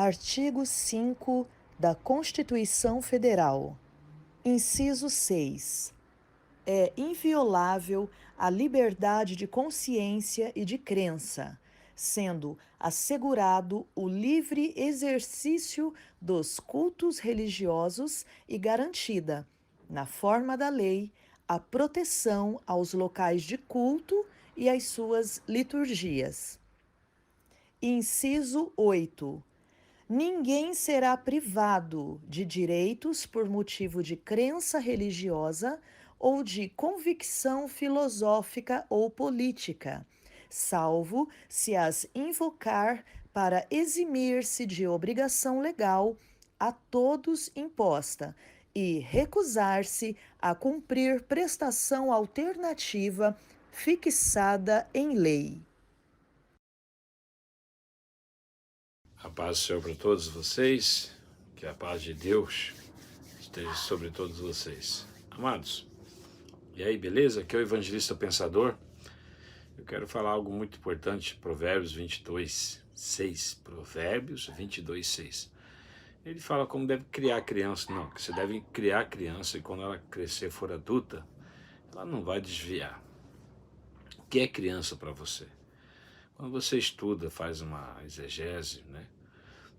Artigo 5 da Constituição Federal. Inciso 6. É inviolável a liberdade de consciência e de crença, sendo assegurado o livre exercício dos cultos religiosos e garantida, na forma da lei, a proteção aos locais de culto e às suas liturgias. Inciso 8. Ninguém será privado de direitos por motivo de crença religiosa ou de convicção filosófica ou política, salvo se as invocar para eximir-se de obrigação legal a todos imposta e recusar-se a cumprir prestação alternativa fixada em lei. A paz do Senhor para todos vocês, que a paz de Deus esteja sobre todos vocês. Amados, e aí, beleza? Aqui é o Evangelista Pensador. Eu quero falar algo muito importante, Provérbios 22, 6. Provérbios 22, 6. Ele fala como deve criar criança. Não, que você deve criar criança e quando ela crescer, for adulta, ela não vai desviar. O que é criança para você? Quando você estuda, faz uma exegese, né?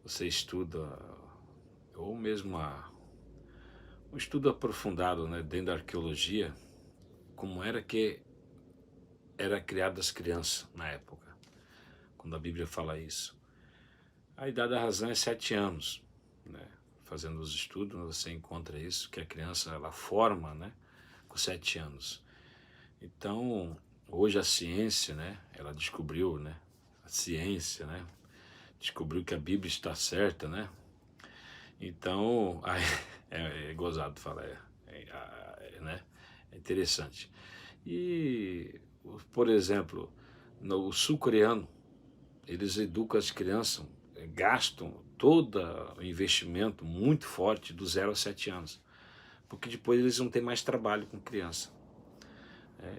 Você estuda, ou mesmo um estudo aprofundado, né, dentro da arqueologia, como era que era criadas as crianças na época, quando a Bíblia fala isso. A idade da razão é 7 anos, né? Fazendo os estudos, você encontra isso, que a criança ela forma, né, com 7 anos. Então, hoje a ciência, né, ela descobriu, né, a ciência, né, descobriu que a Bíblia está certa, né? Então, aí, é gozado falar, né? É interessante. E, por exemplo, no sul-coreano, eles educam as crianças, gastam todo o investimento muito forte do 0 a 7 anos, porque depois eles não têm mais trabalho com criança.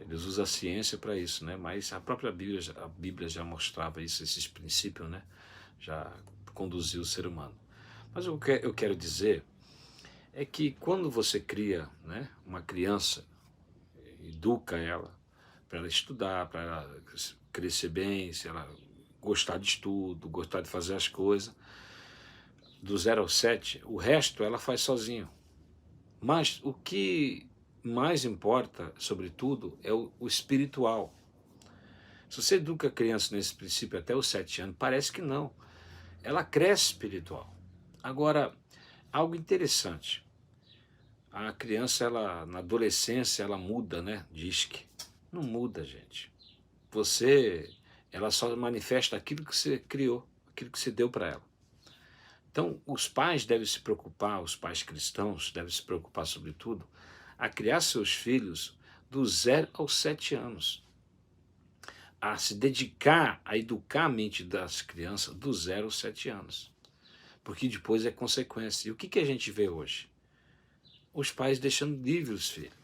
Eles usam a ciência para isso, né? Mas a própria Bíblia já mostrava isso, esses princípios, né? Já conduziu o ser humano. Mas o que eu quero dizer é que quando você cria, né, uma criança, educa ela para ela estudar, para ela crescer bem, se ela gostar de estudo, gostar de fazer as coisas, do 0 ao 7, o resto ela faz sozinho. Mas o que mais importa, sobretudo, é o espiritual. Se você educa a criança nesse princípio até os 7 anos, parece que não. Ela cresce espiritual. Agora, algo interessante. A criança, ela, na adolescência, ela muda, né? Diz que não muda, gente. Ela só manifesta aquilo que você criou, aquilo que você deu para ela. Então, os pais devem se preocupar, os pais cristãos devem se preocupar, sobretudo, a criar seus filhos do 0 aos 7 anos. A se dedicar a educar a mente das crianças do 0 aos 7 anos. Porque depois é consequência. E o que a gente vê hoje? Os pais deixando livre os filhos.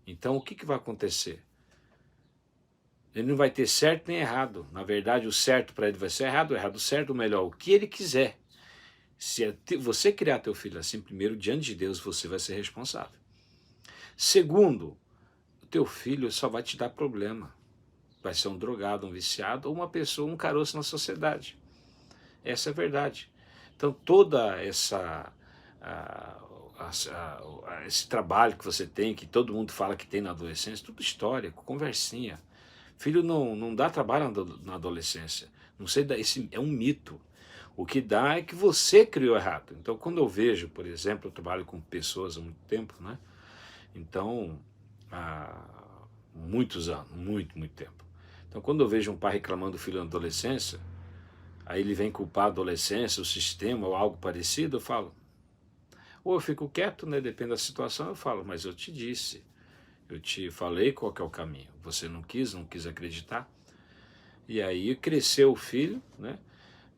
Então, o que vai acontecer? Ele não vai ter certo nem errado. Na verdade, o certo para ele vai ser errado, o errado certo, ou melhor, o que ele quiser. Se você criar teu filho assim, primeiro, diante de Deus, você vai ser responsável. Segundo, o teu filho só vai te dar problema. Vai ser um drogado, um viciado, ou uma pessoa, um caroço na sociedade. Essa é a verdade. Então, toda esse trabalho que você tem, que todo mundo fala que tem na adolescência, tudo história, conversinha. Filho não dá trabalho na adolescência. Não sei, esse é um mito. O que dá é que você criou errado. Então, quando eu vejo, por exemplo, eu trabalho com pessoas há muito tempo, né? Então, há muitos anos, muito tempo. Então, quando eu vejo um pai reclamando do filho na adolescência, aí ele vem culpar a adolescência, o sistema ou algo parecido, eu falo, ou eu fico quieto, né? Depende da situação, eu falo, mas eu te disse, eu te falei qual que é o caminho. Você não quis acreditar. E aí cresceu o filho, né?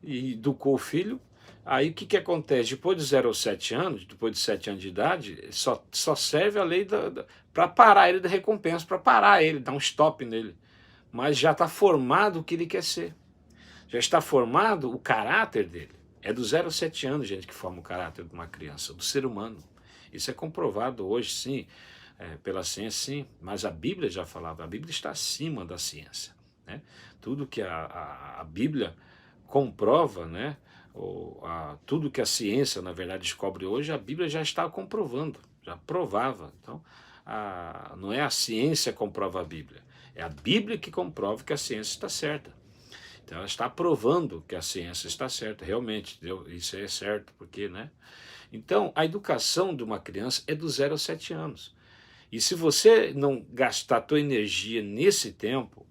E educou o filho. Aí o que acontece? Depois de 0 aos 7 anos, depois de 7 anos de idade, só serve a lei para parar ele da recompensa, para parar ele, dar um stop nele. Mas já está formado o que ele quer ser. Já está formado o caráter dele. É do 0 a 7 anos, gente, que forma o caráter de uma criança, do ser humano. Isso é comprovado hoje, sim, pela ciência, sim, mas a Bíblia já falava, a Bíblia está acima da ciência, né? Tudo que a Bíblia comprova, né? Tudo que a ciência, na verdade, descobre hoje, a Bíblia já está comprovando, já provava. Então, não é a ciência que comprova a Bíblia, é a Bíblia que comprova que a ciência está certa. Então, ela está provando que a ciência está certa, realmente, isso é certo, porque, né? Então, a educação de uma criança é do 0 a 7 anos. E se você não gastar a tua energia nesse tempo,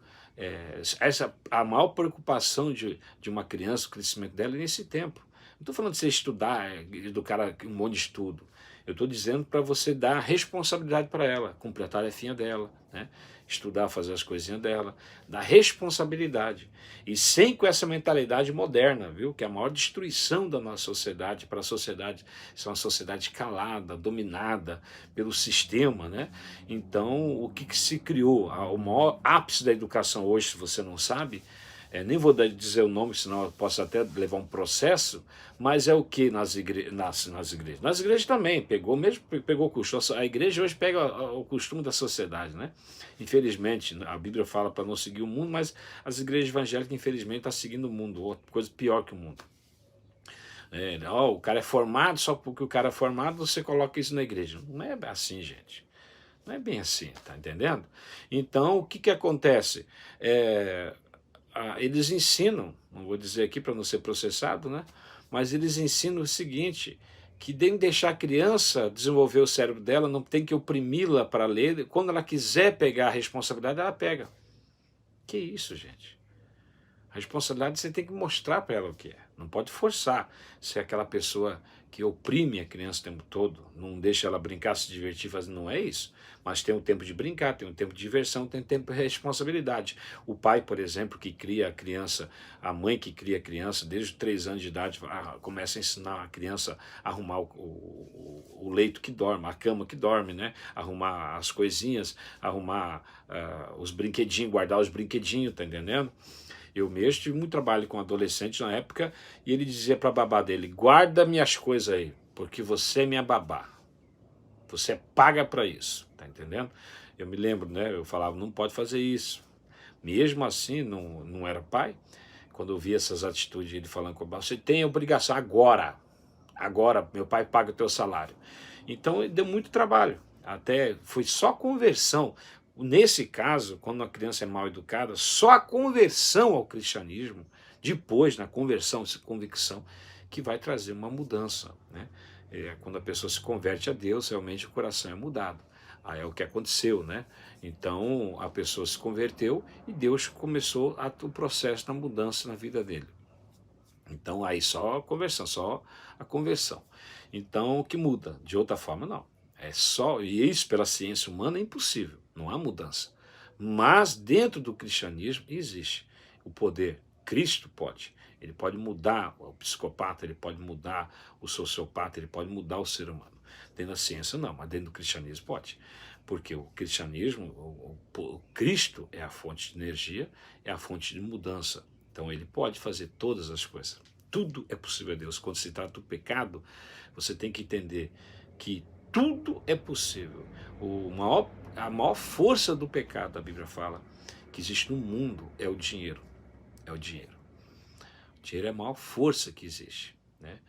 a maior preocupação de uma criança, o crescimento dela é nesse tempo. Não estou falando de você estudar, educar um monte de estudo. Eu estou dizendo para você dar responsabilidade para ela, cumprir a tarefinha dela, né? Estudar, fazer as coisinhas dela, dar responsabilidade. E sem com essa mentalidade moderna, viu? Que é a maior destruição da nossa sociedade, para a sociedade, isso é uma sociedade calada, dominada pelo sistema, né? Então, o que se criou? O maior ápice da educação hoje, se você não sabe, nem vou dizer o nome, senão eu posso até levar um processo, mas é o que nas igrejas? Nas igrejas também, pegou o costume. A igreja hoje pega o costume da sociedade, né? Infelizmente, a Bíblia fala para não seguir o mundo, mas as igrejas evangélicas, infelizmente, estão seguindo o mundo, outra coisa pior que o mundo. O cara é formado, só porque o cara é formado, você coloca isso na igreja. Não é assim, gente. Não é bem assim, tá entendendo? Então, o que acontece? Eles ensinam, não vou dizer aqui para não ser processado, né? Mas eles ensinam o seguinte, que tem que deixar a criança desenvolver o cérebro dela, não tem que oprimi-la para ler, quando ela quiser pegar a responsabilidade, ela pega. Que isso, gente? A responsabilidade você tem que mostrar para ela o que é, não pode forçar, ser aquela pessoa que oprime a criança o tempo todo, não deixa ela brincar, se divertir, não é isso. Mas tem um tempo de brincar, tem um tempo de diversão, tem um tempo de responsabilidade. O pai, por exemplo, que cria a criança, a mãe que cria a criança, desde os 3 anos de idade, começa a ensinar a criança a arrumar o leito que dorme, a cama que dorme, né? Arrumar as coisinhas, arrumar os brinquedinhos, guardar os brinquedinhos, tá entendendo? Eu mesmo tive muito trabalho com adolescente na época e ele dizia para a babá dele, guarda minhas coisas aí, porque você é minha babá. Você paga para isso, tá entendendo? Eu me lembro, né? Eu falava, não pode fazer isso. Mesmo assim, não era pai. Quando eu via essas atitudes, ele falando com a babá, você tem a obrigação agora. Agora, meu pai paga o teu salário. Então, deu muito trabalho. Até foi só conversão. Nesse caso, quando a criança é mal educada, só a conversão ao cristianismo, depois, na conversão, essa convicção, que vai trazer uma mudança, né? Quando a pessoa se converte a Deus, realmente o coração é mudado. Aí é o que aconteceu, né? Então, a pessoa se converteu e Deus começou o processo da mudança na vida dele. Então, aí só a conversão. Então, o que muda? De outra forma, não. E isso pela ciência humana é impossível, não há mudança. Mas dentro do cristianismo existe o poder. Cristo pode. Ele pode mudar o psicopata, ele pode mudar o sociopata, ele pode mudar o ser humano. Dentro da ciência não, mas dentro do cristianismo pode. Porque o cristianismo, o Cristo é a fonte de energia, é a fonte de mudança. Então ele pode fazer todas as coisas. Tudo é possível a Deus. Quando se trata do pecado, você tem que entender que tudo é possível. A maior força do pecado, a Bíblia fala, que existe no mundo é o dinheiro. É o dinheiro. O dinheiro é a maior força que existe, né?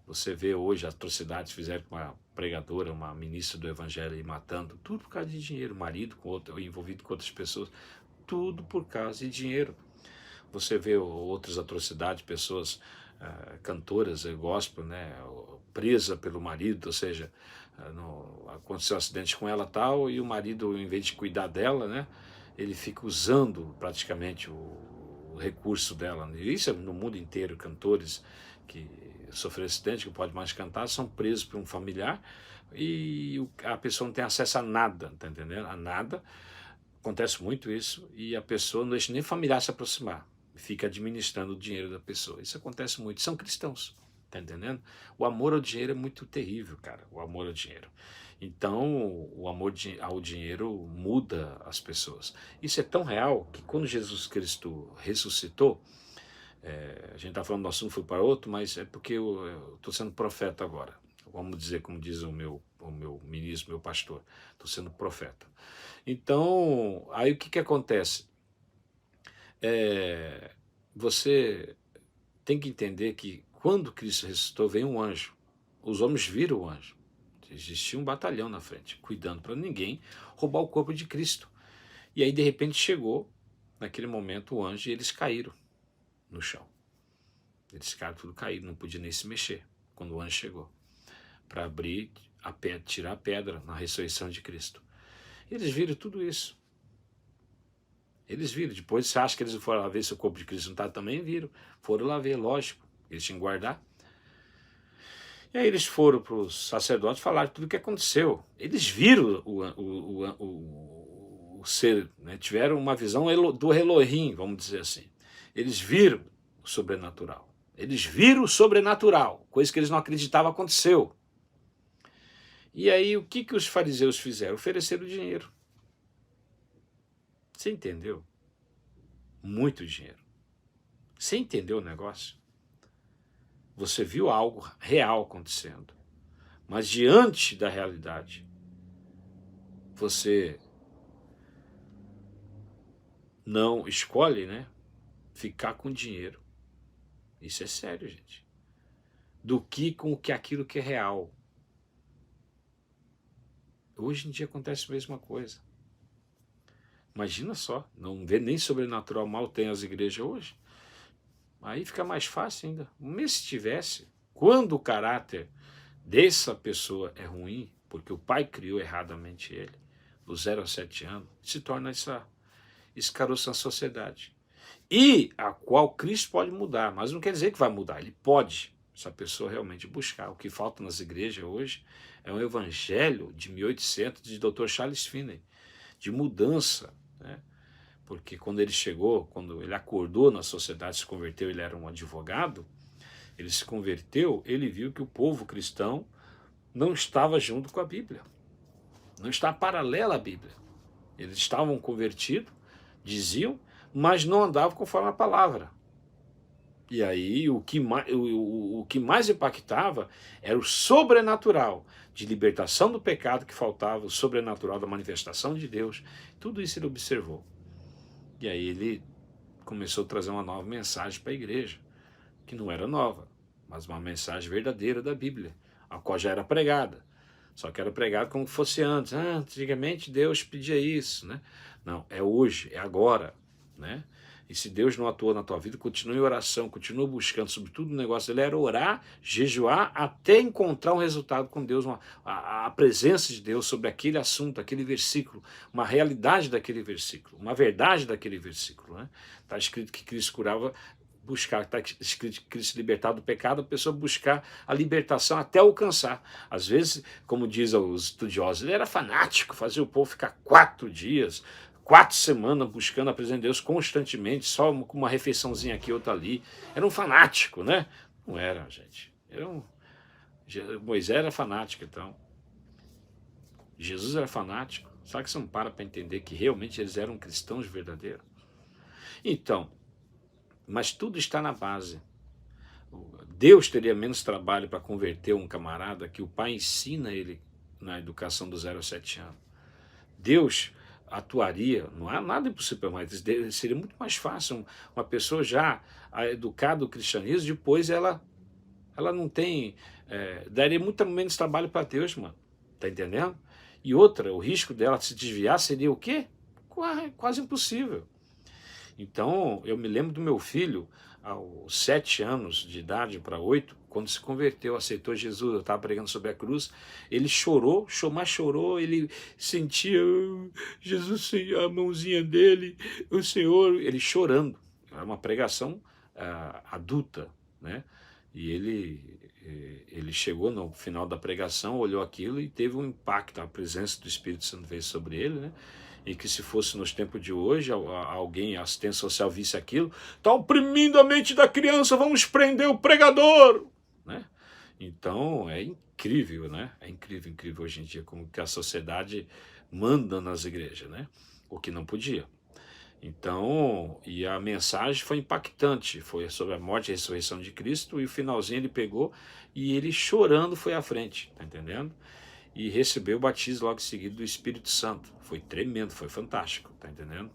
Você vê hoje atrocidades que fizeram com uma pregadora, uma ministra do evangelho, matando, tudo por causa de dinheiro, marido com outro, envolvido com outras pessoas, tudo por causa de dinheiro. Você vê outras atrocidades, pessoas cantoras, gospel, né, presa pelo marido, ou seja, aconteceu um acidente com ela tal, e o marido, em vez de cuidar dela, né, ele fica usando praticamente o recurso dela. E isso é no mundo inteiro, cantores que sofreram acidente, que não pode mais cantar, são presos por um familiar e a pessoa não tem acesso a nada, tá entendendo? A nada. Acontece muito isso e a pessoa não deixa nem familiar se aproximar, fica administrando o dinheiro da pessoa. Isso acontece muito, são cristãos, tá entendendo? O amor ao dinheiro é muito terrível, cara, o amor ao dinheiro. Então, o amor ao dinheiro muda as pessoas. Isso é tão real que quando Jesus Cristo ressuscitou, A gente está falando do assunto, foi para outro, mas é porque eu estou sendo profeta agora. Vamos dizer, como diz o meu ministro, meu pastor, estou sendo profeta. Então, aí o que acontece? Você tem que entender que quando Cristo ressuscitou, veio um anjo. Os homens viram o anjo. Existia um batalhão na frente, cuidando para ninguém roubar o corpo de Cristo. E aí, de repente, chegou, naquele momento, o anjo e eles caíram no chão. Eles ficaram tudo caídos, não podia nem se mexer quando o anjo chegou para abrir a pedra, tirar a pedra na ressurreição de Cristo. Eles viram tudo isso. Eles viram. Depois você acha que eles foram lá ver se o corpo de Cristo não está? Também viram. Foram lá ver, lógico. Eles tinham que guardar. E aí eles foram para os sacerdotes falar tudo o que aconteceu. Eles viram o ser, né? Tiveram uma visão do Elohim, vamos dizer assim. Eles viram o sobrenatural. Eles viram o sobrenatural, coisa que eles não acreditavam aconteceu. E aí o que os fariseus fizeram? Ofereceram dinheiro. Você entendeu? Muito dinheiro. Você entendeu o negócio? Você viu algo real acontecendo. Mas diante da realidade, você não escolhe, né, ficar com dinheiro. Isso é sério, gente. Do que com aquilo que é real. Hoje em dia acontece a mesma coisa. Imagina só, não vê nem sobrenatural, mal tem as igrejas hoje. Aí fica mais fácil ainda. Mas se tivesse, quando o caráter dessa pessoa é ruim, porque o pai criou erradamente ele, do 0 a 7 anos, se torna esse caroço na sociedade. E a qual Cristo pode mudar, mas não quer dizer que vai mudar, ele pode, se a pessoa realmente buscar. O que falta nas igrejas hoje é um evangelho de 1800 de Dr. Charles Finney, de mudança, né? Porque quando ele chegou, quando ele acordou na sociedade, se converteu, ele era um advogado, ele se converteu, ele viu que o povo cristão não estava junto com a Bíblia, não está paralela à Bíblia. Eles estavam convertidos, diziam, mas não andavam conforme a palavra. E aí o que mais impactava era o sobrenatural de libertação do pecado que faltava, o sobrenatural da manifestação de Deus. Tudo isso ele observou. E aí ele começou a trazer uma nova mensagem para a igreja, que não era nova, mas uma mensagem verdadeira da Bíblia, a qual já era pregada. Só que era pregado como fosse antes. Antigamente Deus pedia isso, né? Não, é hoje, é agora, né? E se Deus não atuou na tua vida, continue em oração, continue buscando. Sobretudo o negócio dele era orar, jejuar, até encontrar um resultado com Deus, a presença de Deus sobre aquele assunto, aquele versículo, uma realidade daquele versículo, uma verdade daquele versículo, né? Está escrito que Cristo curava, buscar, está escrito que Cristo libertado do pecado, a pessoa buscar a libertação até alcançar. Às vezes, como dizem os estudiosos, ele era fanático, fazia o povo ficar 4 dias, 4 semanas buscando a presença de Deus constantemente, só com uma refeiçãozinha aqui, outra ali. Era um fanático, né? Não era, gente. Moisés era fanático, então. Jesus era fanático. Sabe que você não para entender que realmente eles eram cristãos verdadeiros? Então, mas tudo está na base. Deus teria menos trabalho para converter um camarada que o pai ensina ele na educação do 0 a 7 anos. Deus atuaria, não há nada impossível, mas seria muito mais fácil uma pessoa já educada no cristianismo, depois ela não tem, daria muito menos trabalho para Deus, mano, tá entendendo? E outra, o risco dela se desviar seria o quê? Quase impossível. Então, eu me lembro do meu filho, aos 7 anos de idade para 8, quando se converteu, aceitou Jesus, eu estava pregando sobre a cruz, ele chorou, mas chorou, ele sentia Jesus, a mãozinha dele, o Senhor, ele chorando. Era uma pregação adulta, né? E ele chegou no final da pregação, olhou aquilo e teve um impacto, a presença do Espírito Santo veio sobre ele, né? E que se fosse nos tempos de hoje, alguém, a assistência social, visse aquilo, está oprimindo a mente da criança, vamos prender o pregador, né? Então é incrível, né? É incrível hoje em dia como que a sociedade manda nas igrejas, né? O que não podia. Então, e a mensagem foi impactante, foi sobre a morte e a ressurreição de Cristo, e o finalzinho ele pegou e ele chorando foi à frente, tá entendendo? E recebeu o batismo logo em seguida do Espírito Santo. Foi tremendo, foi fantástico, tá entendendo?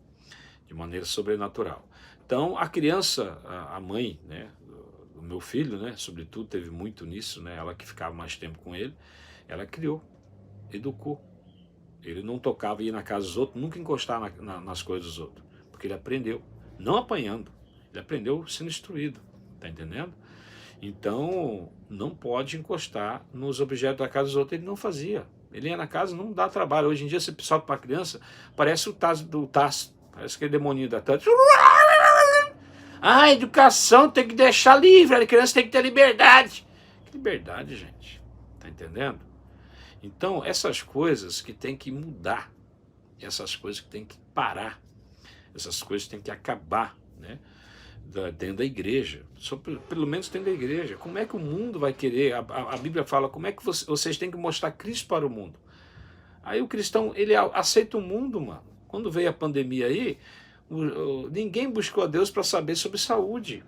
De maneira sobrenatural. Então, a criança, a mãe, né, do meu filho, né, sobretudo, teve muito nisso, né, ela que ficava mais tempo com ele, ela criou, educou. Ele não tocava, ia na casa dos outros, nunca encostar nas coisas dos outros, porque ele aprendeu, não apanhando, ele aprendeu sendo instruído, tá entendendo? Então, não pode encostar nos objetos da casa dos outros, ele não fazia. Ele ia na casa, não dá trabalho. Hoje em dia, você sobe para a criança, parece o Taz do Taz, parece aquele demoninho da Taz. A educação tem que deixar livre, a criança tem que ter liberdade. Que liberdade, gente? Tá entendendo? Então, essas coisas que tem que mudar, essas coisas que tem que parar, essas coisas que tem que acabar, né? Dentro da igreja, pelo menos dentro da igreja. Como é que o mundo vai querer? A Bíblia fala, como é que vocês têm que mostrar Cristo para o mundo? Aí o cristão, ele aceita o mundo, mano. Quando veio a pandemia aí, ninguém buscou a Deus para saber sobre saúde.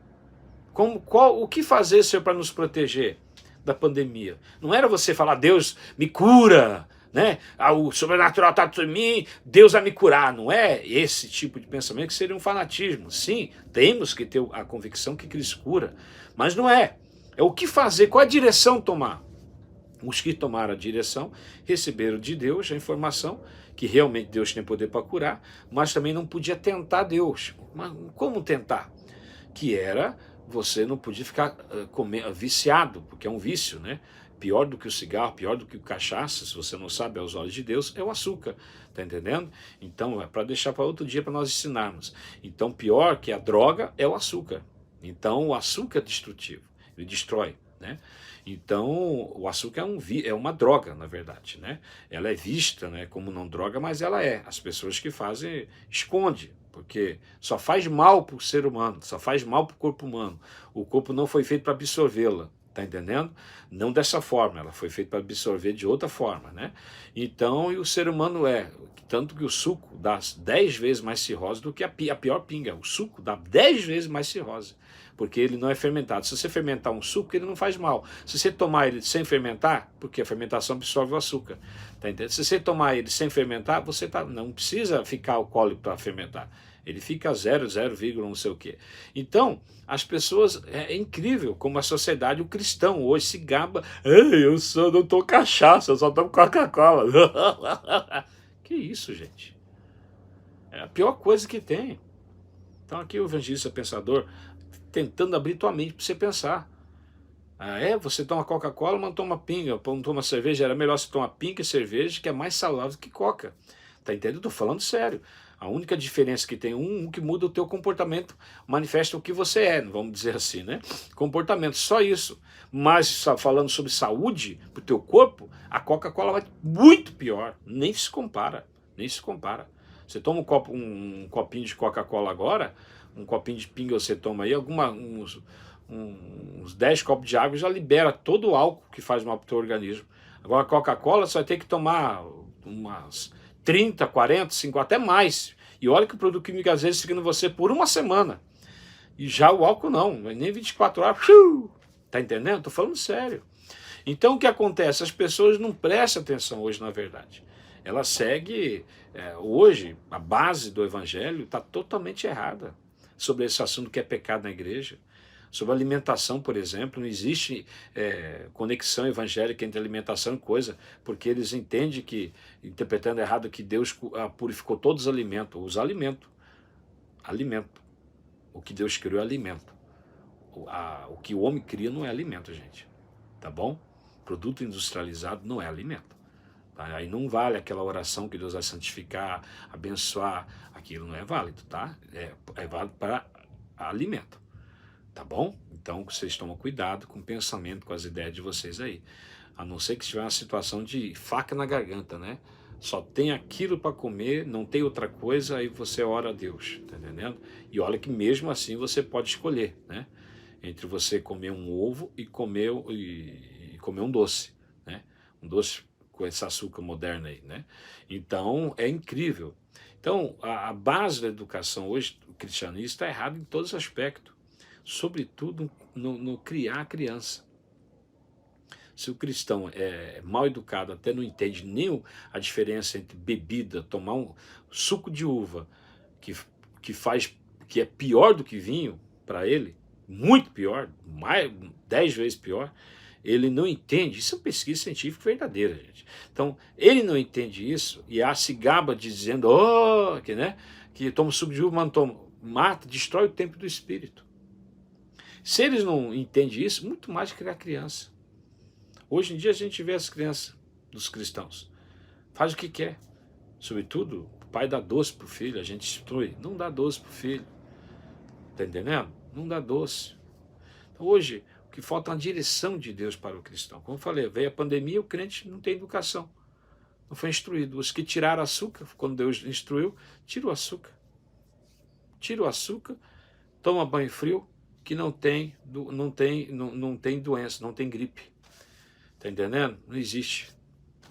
O que fazer, Senhor, para nos proteger da pandemia? Não era você falar, Deus me cura, né? O sobrenatural está em mim, Deus vai me curar. Não é esse tipo de pensamento, que seria um fanatismo. Sim, temos que ter a convicção que Cristo cura, mas não é. É o que fazer, qual a direção tomar. Os que tomaram a direção receberam de Deus a informação que realmente Deus tem poder para curar, mas também não podia tentar Deus. Mas como tentar? Que era, você não podia ficar viciado, porque é um vício, né? Pior do que o cigarro, pior do que o cachaça, se você não sabe, aos olhos de Deus, é o açúcar, tá entendendo? Então, é para deixar para outro dia para nós ensinarmos. Então, pior que a droga é o açúcar. Então, o açúcar é destrutivo, ele destrói, né? Então, o açúcar é uma droga, na verdade, né? Ela é vista, né, como não droga, mas ela é. As pessoas que fazem, escondem, porque só faz mal para o ser humano, só faz mal para o corpo humano. O corpo não foi feito para absorvê-la, tá entendendo? Não dessa forma, ela foi feita para absorver de outra forma, né? Então, e o ser humano tanto que o suco dá 10 vezes mais cirrose do que a pior pinga. O suco dá 10 vezes mais cirrose, porque ele não é fermentado. Se você fermentar um suco, ele não faz mal. Se você tomar ele sem fermentar, porque a fermentação absorve o açúcar, tá entendendo? Se você tomar ele sem fermentar, você não precisa ficar alcoólico para fermentar. Ele fica 0, não sei o quê. Então, as pessoas, é incrível como a sociedade, o cristão hoje se gaba, eu não tô cachaça, eu só tomo Coca-Cola. Que isso, gente? É a pior coisa que tem. Então aqui o evangelista pensador tentando abrir tua mente para você pensar. Você toma Coca-Cola, mas não toma pinga, não toma cerveja, era melhor você tomar pinga e cerveja, que é mais saudável que Coca. Tá entendendo? Estou falando sério. A única diferença que tem que muda o teu comportamento, manifesta o que você é, vamos dizer assim, né? Comportamento, só isso. Mas falando sobre saúde para o teu corpo, a Coca-Cola vai muito pior, nem se compara, nem se compara. Você toma um copinho de Coca-Cola agora, um copinho de pinga você toma aí, uns 10 copos de água já libera todo o álcool que faz mal para o teu organismo. Agora a Coca-Cola você vai ter que tomar umas 30, 40, 50, até mais. E olha que o produto químico às vezes fica em você por uma semana. E já o álcool não, nem 24 horas. Tá entendendo? Tô falando sério. Então o que acontece? As pessoas não prestam atenção hoje, na verdade. Ela segue, hoje, a base do evangelho está totalmente errada sobre esse assunto que é pecado na igreja. Sobre alimentação, por exemplo, não existe conexão evangélica entre alimentação e coisa, porque eles entendem que, interpretando errado, que Deus purificou todos os alimentos. Alimento. O que Deus criou é alimento. O que o homem cria não é alimento, gente. Tá bom? Produto industrializado não é alimento. Tá? Aí não vale aquela oração que Deus vai santificar, abençoar. Aquilo não é válido, tá? É válido para alimento. Tá bom? Então vocês tomam cuidado com o pensamento, com as ideias de vocês aí. A não ser que estiver uma situação de faca na garganta, né? Só tem aquilo para comer, não tem outra coisa, aí você ora a Deus, tá entendendo? E olha que mesmo assim você pode escolher, né? Entre você comer um ovo e comer um doce, né? Um doce com esse açúcar moderno aí, né? Então é incrível. Então, a base da educação hoje, o cristianismo, está errado em todos os aspectos, sobretudo no criar a criança. Se o cristão é mal educado, até não entende nem a diferença entre bebida, tomar um suco de uva, que, que é pior do que vinho para ele, muito pior, mais 10 vezes pior, ele não entende. Isso é uma pesquisa científica verdadeira, gente. Então, ele não entende isso e se gaba dizendo, que toma suco de uva, mas não toma, mata, destrói o templo do espírito. Se eles não entendem isso, muito mais que a criança. Hoje em dia a gente vê as crianças dos cristãos, faz o que quer, sobretudo o pai dá doce para o filho, a gente instrui, não dá doce para o filho, está entendendo? Não dá doce. Então, hoje o que falta é uma direção de Deus para o cristão. Como eu falei, veio a pandemia, o crente não tem educação, não foi instruído. Os que tiraram açúcar, quando Deus instruiu, tira o açúcar, toma banho frio, que não tem doença, não tem gripe. Tá entendendo? Não existe.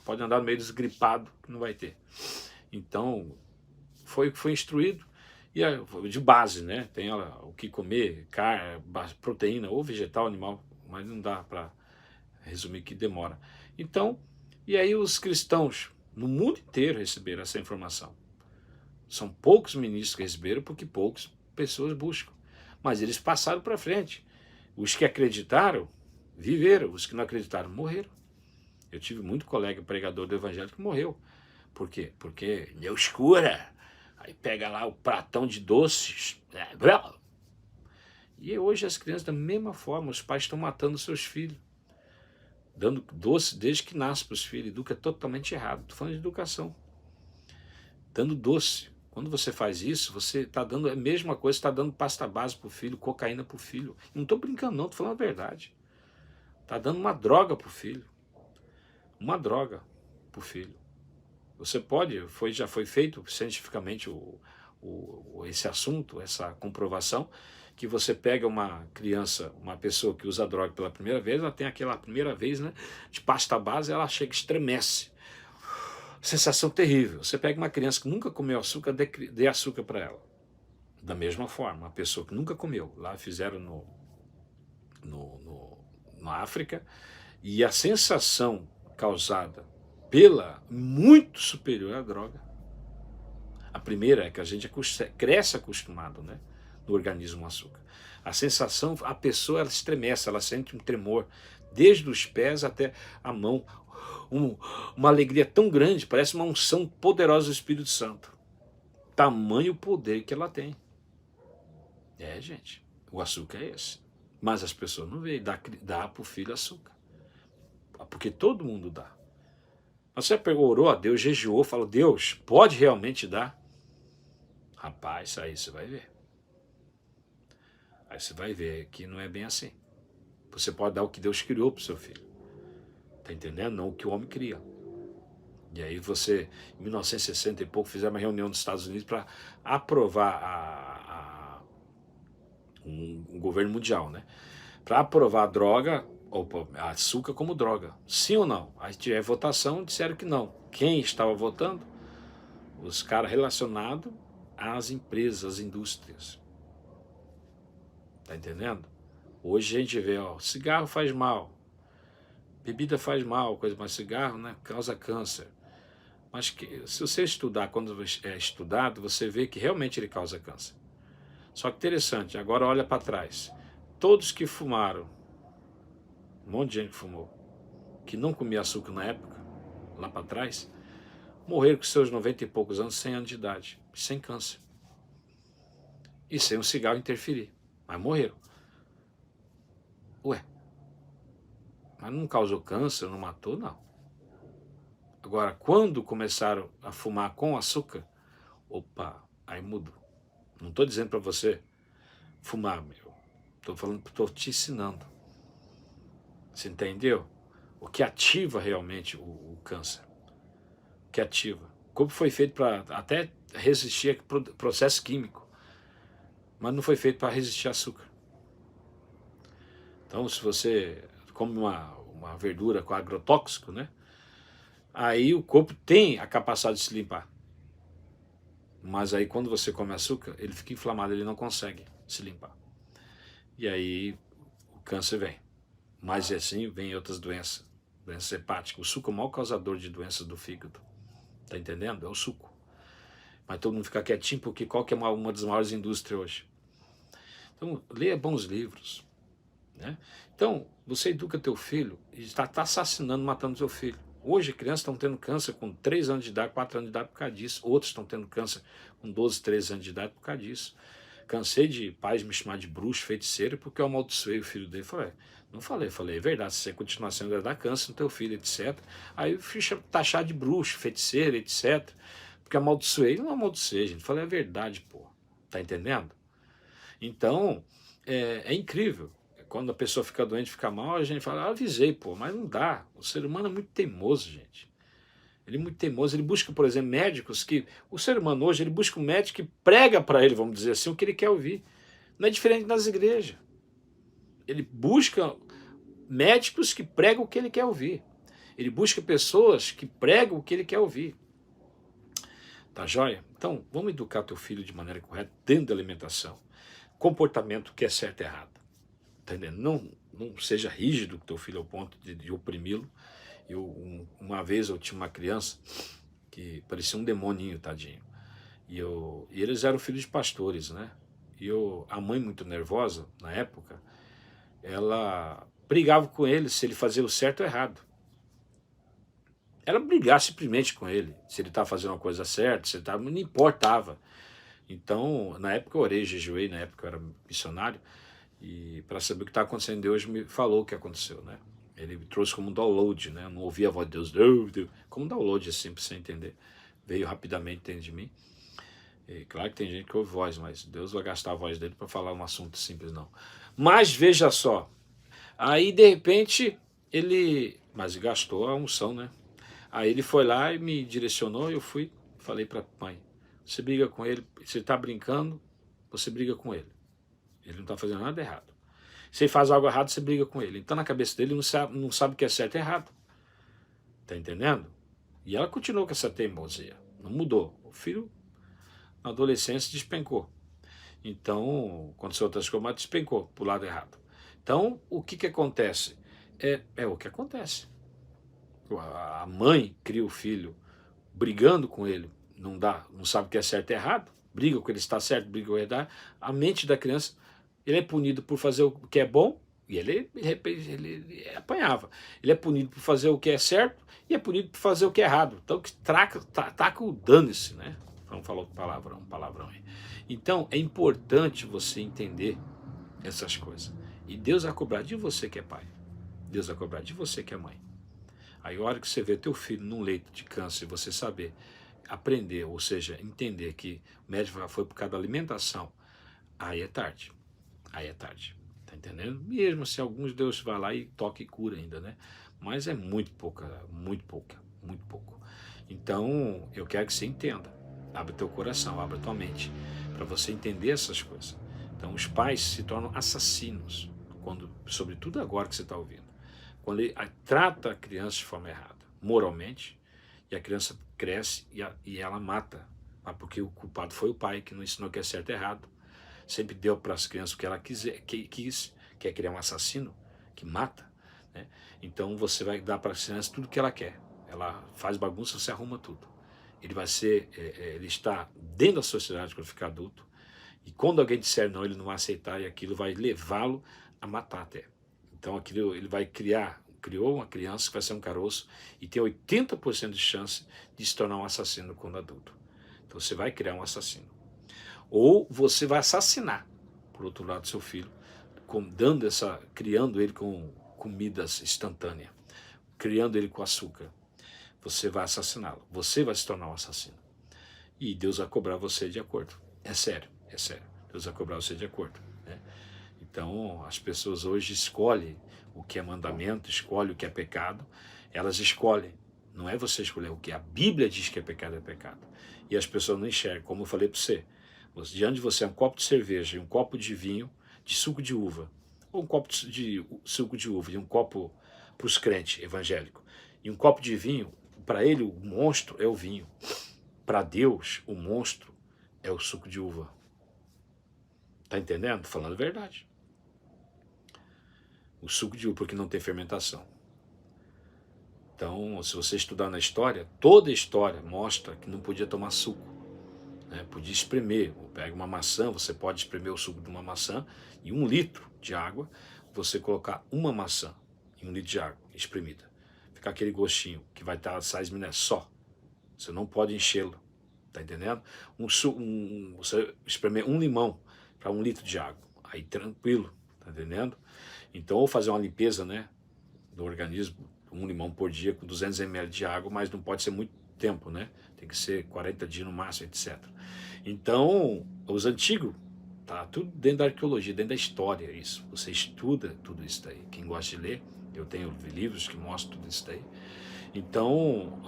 Pode andar no meio dos gripados, que não vai ter. Então, foi instruído, e de base, né? Tem o que comer, carne, proteína, ou vegetal, animal, mas não dá para resumir que demora. Então, e aí os cristãos no mundo inteiro receberam essa informação. São poucos ministros que receberam, porque poucas pessoas buscam. Mas eles passaram para frente. Os que acreditaram, viveram. Os que não acreditaram, morreram. Eu tive muito colega pregador do evangelho que morreu. Por quê? Porque deu escura. Aí pega lá o pratão de doces. E hoje as crianças, da mesma forma, os pais estão matando seus filhos. Dando doce desde que nasce para os filhos. Educa totalmente errado. Estou falando de educação. Dando doce. Quando você faz isso, você está dando a mesma coisa, está dando pasta base para o filho, cocaína para o filho. Não estou brincando não, estou falando a verdade. Está dando uma droga para o filho. Uma droga para o filho. Você pode, já foi feito cientificamente esse assunto, essa comprovação, que você pega uma criança, uma pessoa que usa droga pela primeira vez, ela tem aquela primeira vez, né, de pasta base, ela chega, estremece. Sensação terrível. Você pega uma criança que nunca comeu açúcar, dê açúcar para ela. Da mesma forma, uma pessoa que nunca comeu, lá fizeram na África, e a sensação causada muito superior à droga. A primeira é que a gente cresce acostumado, né, no organismo ao açúcar. A sensação, a pessoa ela estremece, ela sente um tremor, desde os pés até a mão, uma alegria tão grande, parece uma unção poderosa do Espírito Santo. Tamanho poder que ela tem. Gente, o açúcar é esse. Mas as pessoas não veem, dá para o filho açúcar. Porque todo mundo dá. Mas você orou a Deus, jejuou, falou, Deus, pode realmente dar? Rapaz, aí você vai ver. Aí você vai ver que não é bem assim. Você pode dar o que Deus criou para o seu filho. Tá entendendo? Não o que o homem cria. E aí você, em 1960 e pouco, fizeram uma reunião nos Estados Unidos para aprovar um governo mundial, né? Para aprovar a droga, a açúcar como droga. Sim ou não? Aí tiver votação, disseram que não. Quem estava votando? Os caras relacionados às empresas, às indústrias. Tá entendendo? Hoje a gente vê, cigarro faz mal, bebida faz mal, mas cigarro, né, causa câncer. Mas se você estudar, quando é estudado, você vê que realmente ele causa câncer. Só que interessante, agora olha para trás. Todos que fumaram, um monte de gente que fumou, que não comia açúcar na época, lá para trás, morreram com seus 90 e poucos anos, 100 anos de idade, sem câncer. E sem o cigarro interferir, mas morreram. Ué, mas não causou câncer, não matou, não. Agora, quando começaram a fumar com açúcar, opa, aí mudou. Não estou dizendo para você fumar, meu. Estou te ensinando. Você entendeu? O que ativa realmente o câncer. O que ativa. O corpo foi feito para até resistir a processo químico, mas não foi feito para resistir a açúcar. Então, se você come uma verdura com agrotóxico, né? Aí o corpo tem a capacidade de se limpar. Mas aí quando você come açúcar, ele fica inflamado, ele não consegue se limpar. E aí o câncer vem. Mas assim vem outras doenças, doenças hepáticas. O suco é o maior causador de doenças do fígado. Tá entendendo? É o suco. Mas todo mundo fica quietinho porque qual que é uma das maiores indústrias hoje? Então, leia bons livros, né? Então, você educa teu filho e está assassinando, matando teu filho. Hoje, crianças estão tendo câncer com 3 anos de idade, 4 anos de idade por causa disso. Outros estão tendo câncer com 12, 13 anos de idade por causa disso. Cansei de pais me chamar de bruxo, feiticeiro, porque eu amaldiçoei o filho dele. Falei, não falei, é verdade, se você continuar sendo, vai dar câncer no teu filho, etc. Aí eu fui taxar de bruxo, feiticeiro, etc. Porque amaldiçoei, não amaldiçoei, gente. Falei, é verdade, pô. Tá entendendo? Então, é incrível. Quando a pessoa fica doente, fica mal, a gente fala, avisei, pô, mas não dá. O ser humano é muito teimoso, gente. Ele é muito teimoso, ele busca, por exemplo, médicos que... O ser humano hoje, ele busca um médico que prega para ele, vamos dizer assim, o que ele quer ouvir. Não é diferente das igrejas. Ele busca médicos que pregam o que ele quer ouvir. Ele busca pessoas que pregam o que ele quer ouvir. Tá joia? Então, vamos educar teu filho de maneira correta, dentro da alimentação. Comportamento que é certo e errado. Tá entendendo? Não seja rígido com teu filho ao ponto de oprimi-lo. Uma vez eu tinha uma criança que parecia um demoninho, tadinho. E eles eram filhos de pastores, né? A mãe muito nervosa, na época, ela brigava com ele se ele fazia o certo ou errado. Ela brigava simplesmente com ele, se ele estava fazendo uma coisa certa, se ele estava, não importava. Então, na época eu orei, jejuei, na época eu era missionário, e para saber o que está acontecendo, Deus me falou o que aconteceu, né? Ele me trouxe como um download, né? Eu não ouvia a voz de Deus, como um download, assim, para você entender. Veio rapidamente dentro de mim. E claro que tem gente que ouve voz, mas Deus vai gastar a voz dele para falar um assunto simples, não. Mas veja só, aí de repente mas gastou a unção, né? Aí ele foi lá e me direcionou, eu fui, falei para a mãe, você briga com ele, você está brincando, você briga com ele. Ele não está fazendo nada errado. Se ele faz algo errado, você briga com ele. Então na cabeça dele não sabe o que é certo e errado. Tá entendendo? E ela continuou com essa teimosia. Não mudou. O filho, na adolescência, despencou. Então, aconteceu outras coisas, mas despencou pro lado errado. Então, o que acontece? É o que acontece. A mãe cria o filho brigando com ele, não sabe o que é certo e errado, briga com ele está certo, briga com ele está errado. A mente da criança, ele é punido por fazer o que é bom, e ele apanhava. Ele é punido por fazer o que é certo e é punido por fazer o que é errado. Então, taca o dane-se, né? Vamos falar palavrão aí. Então, é importante você entender essas coisas. E Deus vai cobrar de você que é pai. Deus vai cobrar de você que é mãe. Aí a hora que você vê teu filho num leito de câncer, você saber aprender, ou seja, entender que o médico foi por causa da alimentação, aí é tarde. Aí é tarde. Tá entendendo? Mesmo se alguns Deus vai lá e toca e cura ainda, né? Mas é muito pouco. Então, eu quero que você entenda. Abre teu coração, abre tua mente, para você entender essas coisas. Então, os pais se tornam assassinos, sobretudo agora que você está ouvindo. Quando ele trata a criança de forma errada, moralmente, e a criança cresce e ela mata, porque o culpado foi o pai, que não ensinou o que é certo e errado. Sempre deu para as crianças o que ela quis, que é criar um assassino, que mata, né? Então você vai dar para a criança tudo que ela quer. Ela faz bagunça, você arruma tudo. Ele está dentro da sociedade quando ficar adulto, e quando alguém disser não, ele não vai aceitar, e aquilo vai levá-lo a matar até. Então ele criou uma criança que vai ser um caroço e tem 80% de chance de se tornar um assassino quando adulto. Então você vai criar um assassino. Ou você vai assassinar, por outro lado, seu filho, criando ele com comidas instantâneas, criando ele com açúcar. Você vai assassiná-lo, você vai se tornar um assassino. E Deus vai cobrar você de acordo. É sério. Deus vai cobrar você de acordo, né? Então, as pessoas hoje escolhem o que é mandamento, escolhem o que é pecado, elas escolhem, não é você escolher o que a Bíblia diz que é pecado. E as pessoas não enxergam, como eu falei para você, diante de você é um copo de cerveja e um copo de vinho, de suco de uva, ou um copo de suco de uva e um copo para os crentes evangélicos, e um copo de vinho, para ele o monstro é o vinho, para Deus o monstro é o suco de uva. Tá entendendo? Tô falando a verdade. O suco de uva, porque não tem fermentação. Então, se você estudar na história, toda a história mostra que não podia tomar suco, né? Podia espremer. Pega uma maçã, você pode espremer o suco de uma maçã e 1 litro de água, você colocar uma maçã em 1 litro de água espremida. Fica aquele gostinho que vai estar sais minerais só. Você não pode enchê-lo, tá entendendo? Você espremer 1 limão para 1 litro de água, aí tranquilo, tá entendendo? Então, ou fazer uma limpeza, né, do organismo, 1 limão por dia com 200 ml de água, mas não pode ser muito tempo, né? Tem que ser 40 dias no máximo, etc. Então, os antigos, tá tudo dentro da arqueologia, dentro da história, isso. Você estuda tudo isso daí. Quem gosta de ler, eu tenho livros que mostram tudo isso daí. Então,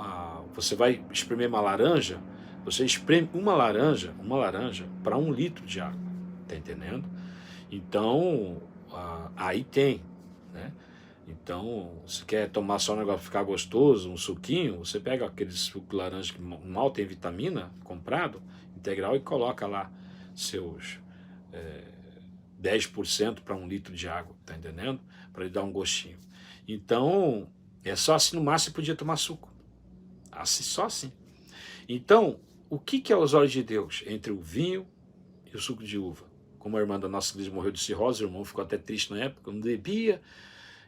você vai espremer uma laranja, você espreme uma laranja para 1 litro de água, tá entendendo? Então, aí tem, né? Então, se quer tomar só um negócio para ficar gostoso, um suquinho, você pega aquele suco de laranja que mal tem vitamina, comprado, integral, e coloca lá seus 10% para 1 litro de água, tá entendendo? Para ele dar um gostinho. Então, é só assim, no máximo, você podia tomar suco. Assim, só assim. Então, o que é os olhos de Deus entre o vinho e o suco de uva? Como a irmã da nossa igreja morreu de cirrose, o irmão ficou até triste na época, não bebia.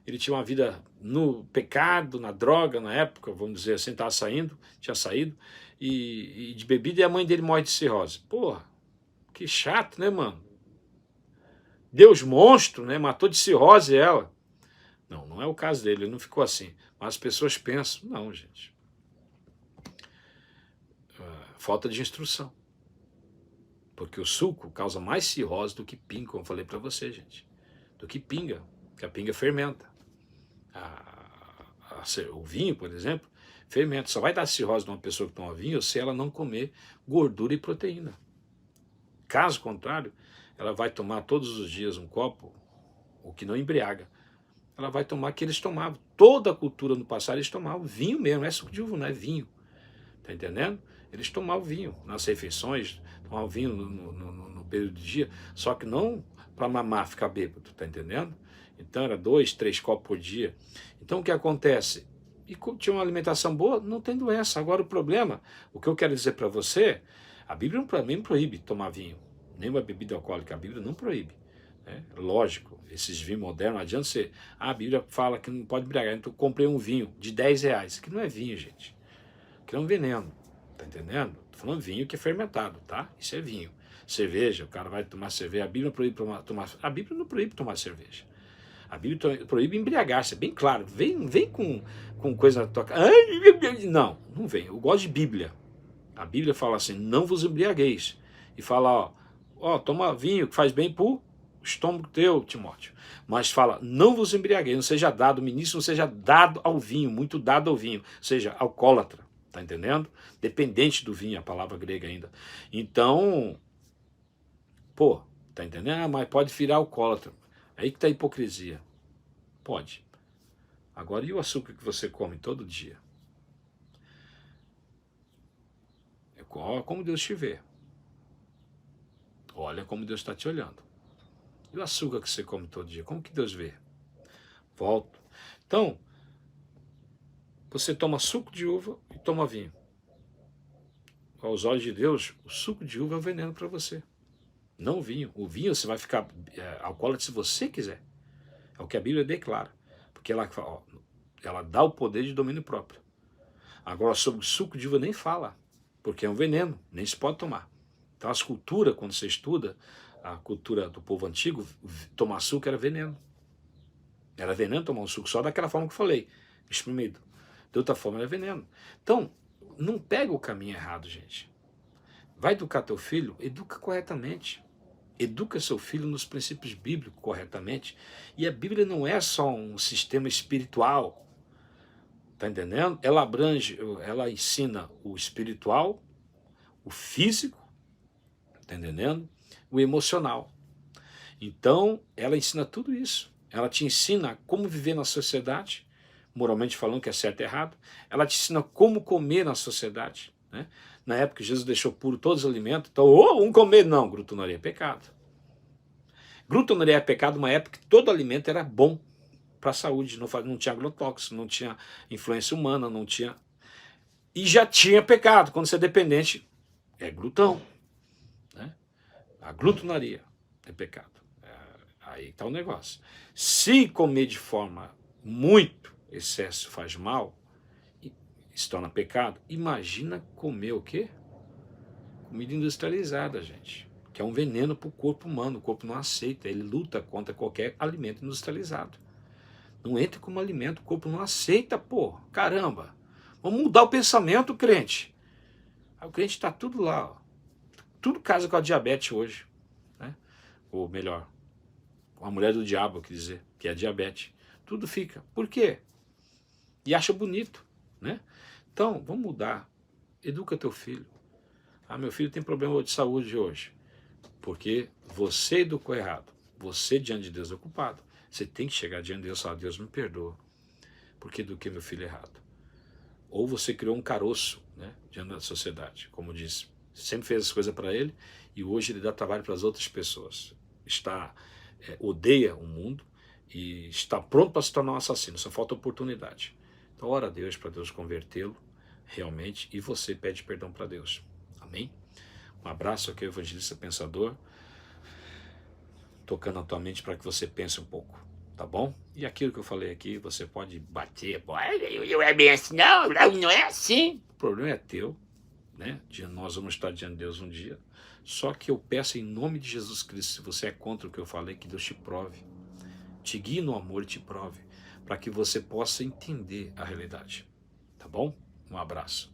Ele tinha uma vida no pecado, na droga, na época, vamos dizer assim, tinha saído, e de bebida, e a mãe dele morre de cirrose. Porra, que chato, né, mano? Deus monstro, né? Matou de cirrose ela. Não, não é o caso dele, ele não ficou assim. Mas as pessoas pensam, não, gente. Falta de instrução. Porque o suco causa mais cirrose do que pinga, como eu falei para você, gente. Do que pinga, porque a pinga fermenta. O vinho, por exemplo, fermenta. Só vai dar cirrose numa pessoa que toma vinho se ela não comer gordura e proteína. Caso contrário, ela vai tomar todos os dias um copo, o que não embriaga. Ela vai tomar que eles tomavam. Toda a cultura no passado eles tomavam vinho mesmo, não é suco de uva, não é vinho. Tá entendendo? Eles tomavam vinho nas refeições, tomavam vinho no período de dia, só que não para mamar, ficar bêbado, tá entendendo? Então era 2, 3 copos por dia. Então o que acontece? E como tinha uma alimentação boa, não tem doença. Agora o problema, o que eu quero dizer para você, a Bíblia não proíbe tomar vinho, nenhuma bebida alcoólica, a Bíblia não proíbe. Lógico, esses vinhos modernos, não adianta ser, a Bíblia fala que não pode embriagar, então eu comprei um vinho de 10 reais, que não é vinho, gente, que é um veneno, tá entendendo? Tô falando vinho que é fermentado, tá? Isso é vinho. Cerveja, o cara vai tomar cerveja, a Bíblia não proíbe tomar cerveja. A Bíblia proíbe embriagar-se, é bem claro, vem com coisa na tua cara, não vem, eu gosto de Bíblia. A Bíblia fala assim, não vos embriagueis, e fala, ó, toma vinho que faz bem pro estômago teu, Timóteo. Mas fala, não vos embriagueis, não seja dado, ministro, não seja dado ao vinho, muito dado ao vinho, seja alcoólatra, tá entendendo? Dependente do vinho, a palavra grega ainda. Então, pô, tá entendendo? Mas pode virar alcoólatra. Aí que tá a hipocrisia. Pode. Agora, e o açúcar que você come todo dia? Olha como Deus te vê. Olha como Deus está te olhando. E o açúcar que você come todo dia, como que Deus vê? Volto. Então, você toma suco de uva e toma vinho. Aos olhos de Deus, o suco de uva é um veneno para você. Não o vinho. O vinho você vai ficar alcoólatra se você quiser. É o que a Bíblia declara. Porque ela dá o poder de domínio próprio. Agora, sobre o suco de uva nem fala. Porque é um veneno, nem se pode tomar. Então, as culturas, quando você estuda, a cultura do povo antigo, tomar suco era veneno. Era veneno tomar um suco, só daquela forma que eu falei, espremido. De outra forma era veneno. Então, não pega o caminho errado, gente. Vai educar teu filho, educa corretamente. Educa seu filho nos princípios bíblicos corretamente. E a Bíblia não é só um sistema espiritual. Tá entendendo? Ela abrange, ela ensina o espiritual, o físico, tá entendendo? O emocional. Então, ela ensina tudo isso. Ela te ensina como viver na sociedade, moralmente falando que é certo e errado. Ela te ensina como comer na sociedade, né? Na época que Jesus deixou puro todos os alimentos, então, um comer, não, glutonaria é pecado. Glutonaria é pecado numa época que todo alimento era bom para a saúde, não tinha agrotóxico, não tinha influência humana, não tinha... E já tinha pecado, quando você é dependente, é glutão, né? A glutonaria é pecado. Aí está o negócio. Se comer de forma muito excesso faz mal, se torna pecado, imagina comer o quê? Comida industrializada, gente, que é um veneno para o corpo humano. O corpo não aceita, ele luta contra qualquer alimento industrializado. Não entra como alimento, o corpo não aceita, pô, caramba. Vamos mudar o pensamento, crente. O crente está tudo lá, ó. Tudo casa com a diabetes hoje, né? Ou melhor, com a mulher do diabo, quer dizer, que é diabetes. Tudo fica. Por quê? E acha bonito, né? Então, vamos mudar. Educa teu filho. Ah, meu filho tem problema de saúde hoje. Porque você educou errado. Você diante de Deus é culpado. Você tem que chegar diante de Deus e falar, Deus me perdoa, porque eduquei meu filho errado. Ou você criou um caroço, né, diante da sociedade, como disse. Sempre fez as coisas para ele e hoje ele dá trabalho para as outras pessoas. Odeia o mundo e está pronto para se tornar um assassino. Só falta oportunidade. Então ora a Deus para Deus convertê-lo realmente e você pede perdão para Deus. Amém? Um abraço aqui, evangelista pensador, tocando na tua mente para que você pense um pouco, tá bom? E aquilo que eu falei aqui, você pode bater, eu é bem assim, não é assim. O problema é teu, né? Nós vamos estar diante de Deus um dia. Só que eu peço em nome de Jesus Cristo, se você é contra o que eu falei, que Deus te prove, te guie no amor e te prove, para que você possa entender a realidade, tá bom? Um abraço.